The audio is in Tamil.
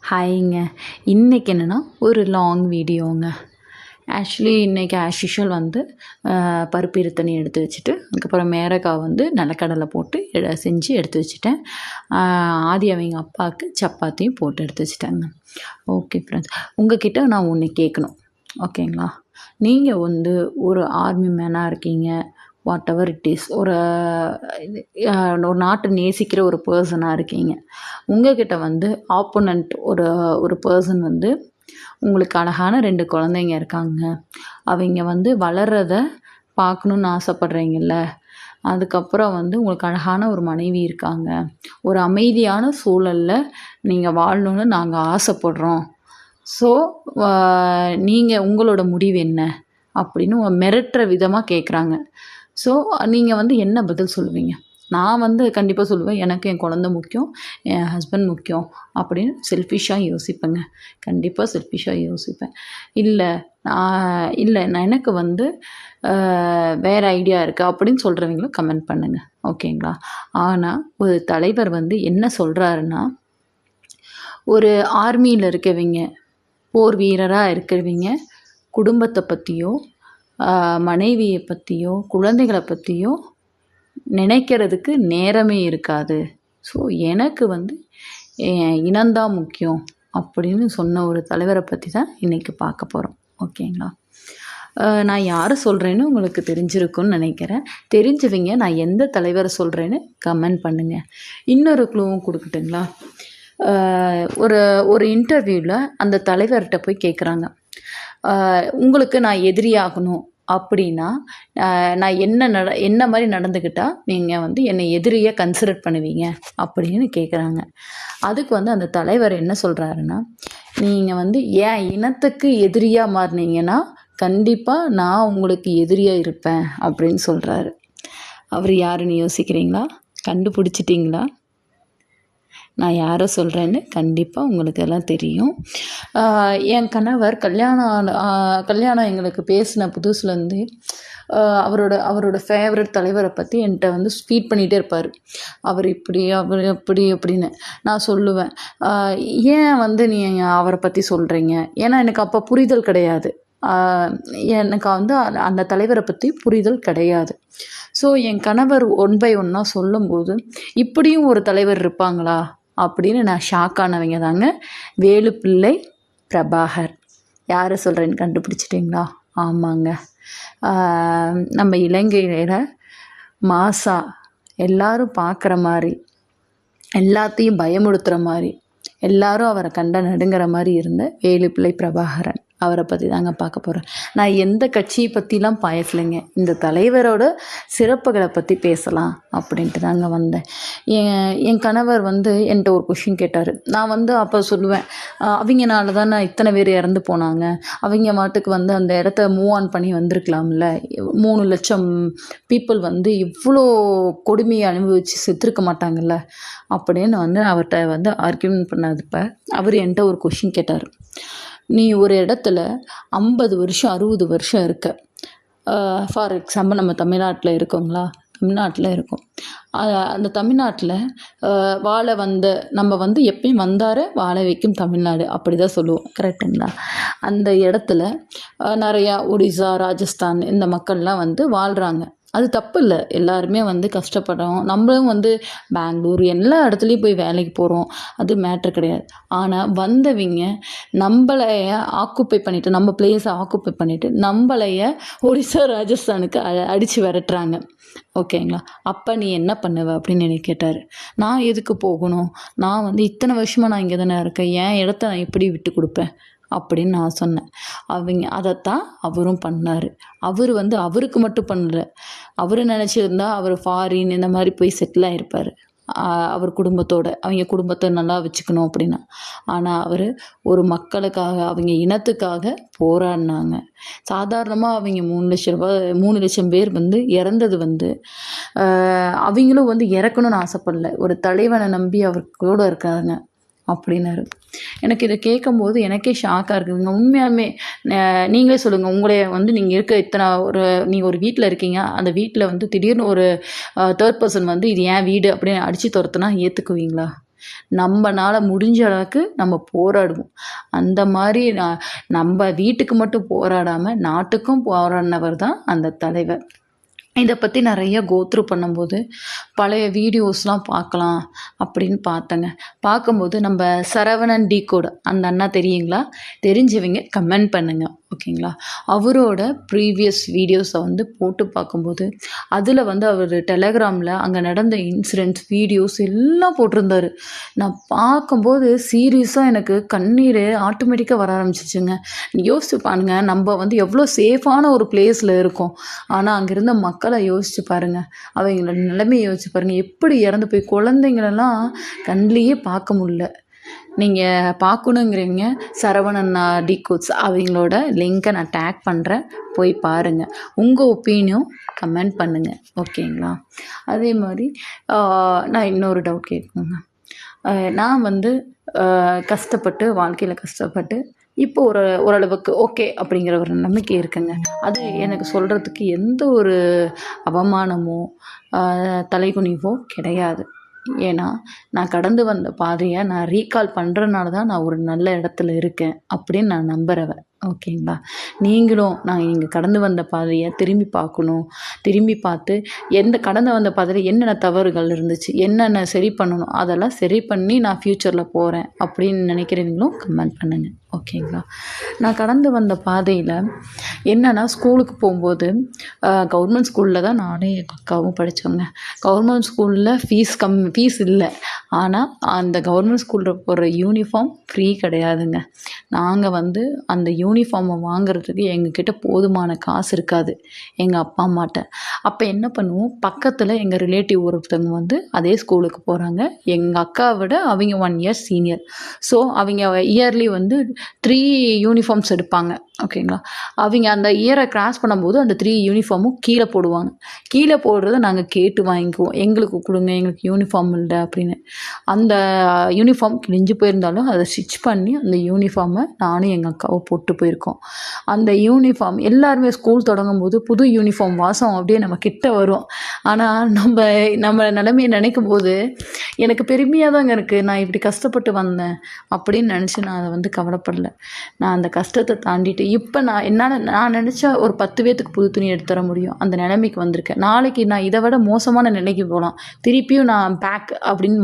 ஹாய்ங்க. இன்றைக்கி என்னென்னா ஒரு லாங் வீடியோங்க. ஆக்சுவலி இன்றைக்கி ஆஸ் யூஷுவல் வந்து பருப்பு இருத்தணி எடுத்து வச்சுட்டு அதுக்கப்புறம் மேரக்காய் வந்து நிலக்கடலை போட்டு செஞ்சு எடுத்து வச்சுட்டேன். ஆதி அவங்க அப்பாவுக்கு சப்பாத்தியும் போட்டு எடுத்து வச்சுட்டாங்க. ஓகே ஃப்ரெண்ட்ஸ், உங்ககிட்ட நான் ஒன்று கேட்கணும், ஓகேங்களா? நீங்கள் வந்து ஒரு ஆர்மி மேனாக இருக்கீங்க, வாட் எவர் இட் இஸ், ஒரு நாட்டை நேசிக்கிற ஒரு பர்சனாக இருக்கீங்க. உங்கள்கிட்ட வந்து ஆப்போனண்ட் ஒரு பர்சன் வந்து உங்களுக்கு அழகான 2 குழந்தைங்க இருக்காங்க. அவங்க வந்து வளர்கிறத பார்க்கணுன்னு ஆசைப்பட்றீங்கள்ல. அதுக்கப்புறம் வந்து உங்களுக்கு அழகான ஒரு மனைவி இருக்காங்க. ஒரு அமைதியான சூழலில் நீங்கள் வாழணுன்னு நாங்கள் ஆசைப்படுறோம். ஸோ நீங்கள் உங்களோட முடிவு என்ன அப்படின்னு மிரட்டுற விதமாக கேட்குறாங்க. ஸோ நீங்கள் வந்து என்ன பதில் சொல்லுவீங்க? நான் வந்து கண்டிப்பாக சொல்லுவேன், எனக்கு என் குழந்த முக்கியம், என் ஹஸ்பண்ட் முக்கியம் அப்படின்னு செல்ஃபிஷாக யோசிப்பேங்க. கண்டிப்பாக செல்ஃபிஷாக யோசிப்பேன். நான் எனக்கு வந்து வேறு ஐடியா இருக்குது அப்படின்னு சொல்கிறவங்களும் கமெண்ட் பண்ணுங்கள், ஓகேங்களா? ஆனால் ஒரு தலைவர் வந்து என்ன சொல்கிறாருன்னா, ஒரு ஆர்மியில் இருக்கவங்க, போர் வீரராக இருக்கிறவங்க குடும்பத்தை பற்றியோ மனைவியை பற்றியோ குழந்தைகளை பற்றியோ நினைக்கிறதுக்கு நேரமே இருக்காது. ஸோ எனக்கு வந்து என் இனம்தான் முக்கியம் அப்படின்னு சொன்ன ஒரு தலைவரை பற்றி தான் இன்றைக்கி பார்க்க போகிறோம், ஓகேங்களா? நான் யாரை சொல்கிறேன்னு உங்களுக்கு தெரிஞ்சிருக்குன்னு நினைக்கிறேன். தெரிஞ்சவங்க நான் எந்த தலைவரை சொல்கிறேன்னு கமெண்ட் பண்ணுங்கள். இன்னொரு க்ளூவும் கொடுக்கட்டுங்களா? ஒரு இன்டர்வியூவில் அந்த தலைவர்கிட்ட போய் கேட்குறாங்க, உங்களுக்கு நான் எதிரியாகணும் அப்படின்னா நான் என்ன மாதிரி நடந்துக்கிட்டால் நீங்கள் வந்து என்னை எதிரியாக கன்சிடர் பண்ணுவீங்க அப்படின்னு கேட்குறாங்க. அதுக்கு வந்து அந்த தலைவர் என்ன சொல்கிறாருன்னா, நீங்கள் வந்து என் இனத்துக்கு எதிரியாக மாறினீங்கன்னா கண்டிப்பாக நான் உங்களுக்கு எதிரியாக இருப்பேன் அப்படின்னு சொல்கிறாரு. அவர் யாருன்னு யோசிக்கிறீங்களா? கண்டுபிடிச்சிட்டிங்களா? நான் யாரை சொல்கிறேன்னு கண்டிப்பாக உங்களுக்கு எல்லாம் தெரியும். என் கணவர் கல்யாணம் எங்களுக்கு பேசின புதுசுலேருந்து அவரோட ஃபேவரட் தலைவரை பற்றி என்கிட்ட வந்து ஃபீட் பண்ணிகிட்டே இருப்பார். அவர் இப்படி, அவர் அப்படி அப்படின்னு. நான் சொல்லுவேன், ஏன் வந்து நீங்கள் அவரை பற்றி சொல்கிறீங்க? ஏன்னா எனக்கு அப்போ புரிதல் கிடையாது. எனக்கு வந்து அந்த தலைவரை பற்றி புரிதல் கிடையாது. ஸோ என் கணவர் 1 by 1 சொல்லும்போது இப்படியும் ஒரு தலைவர் இருப்பாங்களா அப்படின்னு நான் ஷாக் ஆனவங்க தாங்க வேலுப்பிள்ளை பிரபாகர். யாரை சொல்கிறேன்னு கண்டுபிடிச்சிட்டிங்களா? ஆமாங்க, நம்ம இலங்கையில் மாசா எல்லாரும் பார்க்குற மாதிரி, எல்லாத்தையும் பயமுறுத்துகிற மாதிரி, எல்லாரும் அவரை கண்ட நடுங்கிற மாதிரி இருந்த வேலுப்பிள்ளை பிரபாகரன், அவரை பற்றி தாங்க பார்க்க போகிறேன். நான் எந்த கட்சியை பற்றிலாம் பேசலைங்க, இந்த தலைவரோட சிறப்புகளை பற்றி பேசலாம் அப்படின்ட்டு தாங்க வந்தேன். என் கணவர் வந்து என்கிட்ட ஒரு கொஷின் கேட்டார். நான் வந்து அப்போ சொல்லுவேன், அவங்கனால தான் இத்தனை பேர் இறந்து போனாங்க, அவங்க மாட்டுக்கு வந்து அந்த இடத்த மூவ் ஆன் பண்ணி வந்திருக்கலாம்ல, 3 லட்சம் பீப்புள் வந்து இவ்வளோ கொடுமையை அனுபவித்து செத்துருக்க மாட்டாங்கல்ல அப்படின்னு வந்து அவர்கிட்ட வந்து ஆர்கியூமெண்ட் பண்ணாதப்ப அவர் என்கிட்ட ஒரு கொஷின் கேட்டார். நீ ஒரு இடத்துல 50 வருஷம் 60 வருஷம் இருக்க, ஃபார் எக்ஸாம்பிள் நம்ம தமிழ்நாட்டில் இருக்கோங்களா, தமிழ்நாட்டில் இருக்கோம். அந்த தமிழ்நாட்டில் வாழ வந்த நம்ம வந்து எப்பயும் வந்தார வாழ வைக்கும் தமிழ்நாடு அப்படி தான் சொல்லுவோம், கரெக்டுங்களா? அந்த இடத்துல நிறையா ஒடிசா, ராஜஸ்தான் இந்த மக்கள்லாம் வந்து வாழ்கிறாங்க. அது தப்பு இல்லை, எல்லாருமே வந்து கஷ்டப்படுறோம். நம்மளும் வந்து பெங்களூர் எல்லா இடத்துலையும் போய் வேலைக்கு போகிறோம், அது மேட்ரு கிடையாது. ஆனால் வந்தவங்க நம்மளைய ஆக்குப்பை பண்ணிவிட்டு, நம்ம பிளேஸை ஆக்குப்பை பண்ணிவிட்டு நம்மளைய ஒடிசா, ராஜஸ்தானுக்கு அடித்து விரட்டுறாங்க, ஓகேங்களா? அப்போ நீ என்ன பண்ணுவ அப்படின்னு என்னை கேட்டார். நான் எதுக்கு போகணும்? நான் வந்து இத்தனை வருஷமாக நான் இங்கே தானே இருக்கேன், என் இடத்த நான் எப்படி விட்டு கொடுப்பேன் அப்படின்னு நான் சொன்னேன். அதைத்தான் அவரும் பண்ணார். அவர் வந்து அவருக்கு மட்டும் பண்ணல, அவர் நினச்சிருந்தா அவர் ஃபாரின் இந்த மாதிரி போய் செட்டில் ஆகிருப்பார், அவர் குடும்பத்தோடு, அவங்க குடும்பத்தை நல்லா வச்சுக்கணும் அப்படின்னா. ஆனால் அவர் ஒரு மக்களுக்காக, அவங்க இனத்துக்காக போராடினாங்க. சாதாரணமாக அவங்க 3 லட்சம் பேர் வந்து இறந்தது வந்து அவங்களும் வந்து இறக்கணும்னு ஆசைப்படல, ஒரு தலைவனை நம்பி அவர் கூட இருக்காங்க அப்படின்னாரு. எனக்கு இதை கேட்கும்போது எனக்கே ஷாக்காக இருக்குதுங்க. உண்மையாலுமே நீங்களே சொல்லுங்கள், உங்களே வந்து நீங்கள் இருக்க நீங்கள் ஒரு வீட்டில் இருக்கீங்க, அந்த வீட்டில் வந்து திடீர்னு ஒரு 3rd person வந்து இது ஏன் வீடு அப்படின்னு அடித்து துரத்துனா ஏற்றுக்குவீங்களா? நம்மனால முடிஞ்ச அளவுக்கு நம்ம போராடுவோம். அந்த மாதிரி நம்ம வீட்டுக்கு மட்டும் போராடாமல் நாட்டுக்கும் போராடினவர் தான் அந்த தலைவர். இதை பற்றி நிறைய கோத்ரூ பண்ணும்போது பழைய வீடியோஸ்லாம் பார்க்கலாம் அப்படின்னு பார்த்தேங்க. பார்க்கும்போது நம்ம சரவணன் டிகோட் அந்த அண்ணா தெரியுங்களா? தெரிஞ்சவங்க கமெண்ட் பண்ணுங்கள், ஓகேங்களா? அவரோட ப்ரீவியஸ் வீடியோஸை வந்து போட்டு பார்க்கும்போது அதில் வந்து அவர் டெலகிராமில் அங்கே நடந்த இன்சிடென்ட்ஸ் வீடியோஸ் எல்லாம் போட்டிருந்தாரு. நான் பார்க்கும்போது சீரியஸாக எனக்கு கண்ணீர் ஆட்டோமேட்டிக்காக வர ஆரம்பிச்சிச்சுங்க. யோசிச்சு பாருங்க, நம்ம வந்து எவ்வளோ சேஃபான ஒரு பிளேஸில் இருக்கோம். ஆனால் அங்கே இருந்த மக்களை யோசிச்சு பாருங்கள், அவங்களோட நிலைமையை யோசிச்சு பாருங்கள். எப்படி இறந்து போய் குழந்தைங்களெல்லாம் கண்ணிலேயே பார்க்க முடியல. நீங்கள் பார்க்கணுங்கிறீங்க சரவணன் டிகோட்ஸ் அவங்களோட லிங்க்கை நான் டேக் பண்ணுறேன், போய் பாருங்கள். உங்கள் ஒப்பீனியன் கமெண்ட் பண்ணுங்கள், ஓகேங்களா? அதே மாதிரி நான் இன்னொரு டவுட் கேட்குங்க. நான் வந்து கஷ்டப்பட்டு வாழ்க்கையில் கஷ்டப்பட்டு இப்போ ஓரளவுக்கு ஓகே அப்படிங்கிற ஒரு நம்பிக்கை இருக்குங்க. அது எனக்கு சொல்கிறதுக்கு எந்த ஒரு அவமானமோ தலைகுனிவோ கிடையாது. ஏன்னா நான் கடந்து வந்த பாதையை நான் ரீகால் பண்ணுறதுனால தான் நான் ஒரு நல்ல இடத்துல இருக்கேன் அப்படின்னு நான் நம்புகிறவன், ஓகேங்களா? நீங்களும் நான் இங்கே கடந்து வந்த பாதையை திரும்பி பார்க்கணும். திரும்பி பார்த்து கடந்து வந்த பாதையில் என்னென்ன தவறுகள் இருந்துச்சு, என்னென்ன சரி பண்ணணும், அதெல்லாம் சரி பண்ணி நான் ஃப்யூச்சரில் போகிறேன் அப்படின்னு நினைக்கிறீங்களும் கமெண்ட் பண்ணுங்கள், ஓகேங்களா? நான் கடந்து வந்த பாதையில் என்னென்னா, ஸ்கூலுக்கு போகும்போது கவர்மெண்ட் ஸ்கூலில் தான் நானும் எங்கள் அக்காவும் படித்தோங்க. கவர்மெண்ட் ஸ்கூலில் ஃபீஸ் இல்லை. ஆனால் அந்த கவர்மெண்ட் ஸ்கூலில் போடுற யூனிஃபார்ம் ஃப்ரீ கிடையாதுங்க. நாங்கள் வந்து அந்த யூனிஃபார்மை வாங்குறதுக்கு எங்ககிட்ட போதுமான காசு இருக்காது எங்கள் அப்பா அம்மாட்ட. அப்போ என்ன பண்ணுவோம், பக்கத்தில் எங்கள் ரிலேட்டிவ் ஒருத்தவங்க வந்து அதே ஸ்கூலுக்கு போகிறாங்க. எங்கள் அக்காவை விட அவங்க 1 year சீனியர். ஸோ அவங்க இயர்லி வந்து 3 யூனிஃபார்ம்ஸ் எடுப்பாங்க, ஓகேங்களா? அவங்க அந்த இயரை கிராஸ் பண்ணும்போது அந்த 3 யூனிஃபார்மும் கீழே போடுவாங்க. கீழே போடுறத நாங்கள் கேட்டு வாங்கிக்குவோம், எங்களுக்கு கொடுங்க, எங்களுக்கு யூனிஃபார்ம் இல்லை அப்படின்னு. அந்த யூனிஃபார்ம் கிழிஞ்சு போயிருந்தாலும் அதை ஸ்டிச் பண்ணி அந்த யூனிஃபார்மை நானும் எங்கள் அக்காவும் போட்டு போயிருக்கோம். அந்த யூனிஃபார்ம் எல்லாருமே ஸ்கூல் தொடங்கும் போது புது யூனிஃபார்ம் வாசம் அப்படியே நம்ம கிட்ட வரும். ஆனால் நம்ம நிலைமையை நினைக்கும் போது எனக்கு பெருமையாக தாங்க இருக்குது. நான் இப்படி கஷ்டப்பட்டு வந்தேன் அப்படின்னு நினச்சி நான் அதை வந்து கவலைப்படலை. நான் அந்த கஷ்டத்தை தாண்டிட்டு இப்போ நான் நினச்சா ஒரு 10 பேத்துக்கு புது துணி எடுத்து தர முடியும், அந்த நிலைமைக்கு வந்திருக்கேன். நாளைக்கு நான் இதை விட மோசமான நிலைக்கு போகலாம், திருப்பியும் நான் பேக் அப்படின்னு